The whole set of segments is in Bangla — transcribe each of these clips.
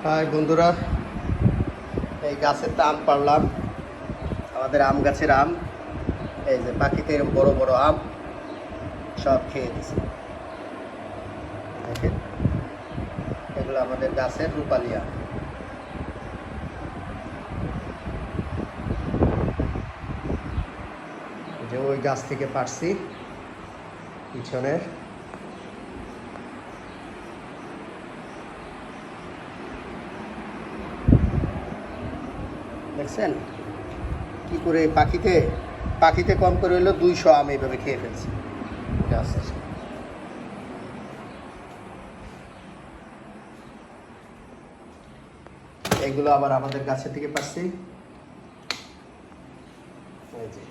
হাই বন্ধুরা, এই গাছের তো আম পাড়লাম। আমাদের আম গাছের আম, এই যে পাখিতে এরকম বড় বড় আম সব খেয়ে দিছে। দেখেন, এগুলো আমাদের গাছের রূপালি আম। যে ওই গাছ থেকে পারছি পিছনের, দেখছেন কি করে পাখিতে কম করে হইলো 200 আম এইভাবে খেয়ে ফেলছে গাছ। এগুলো আবার আমাদের গাছের থেকে পাচ্ছি। এই যে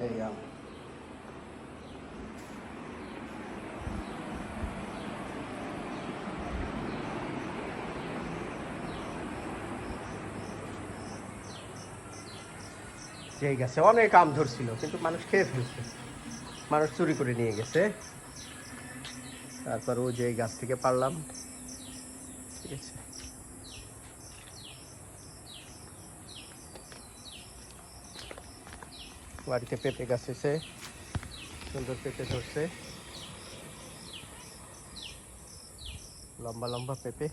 এই আম, যে গাছে অনেক আম ধরছিল কিন্তু মানুষ খেয়ে ফেলছে, মানুষ চুরি করে নিয়ে গেছে। তারপর ওই যে এই গাছ থেকে পারলাম, ঠিক আছে। বাড়িতে পেঁপে গাছ এসে সুন্দর পেঁপে ধরছে, লম্বা লম্বা পেঁপে।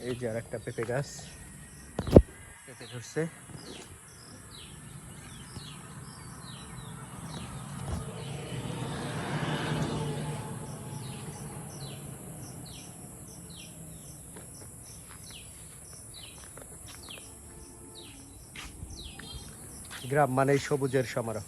এই যে আর একটা পেঁপে গাছ, পেঁপে ধরছে। গ্রাম মানেই সবুজের সমারোহ।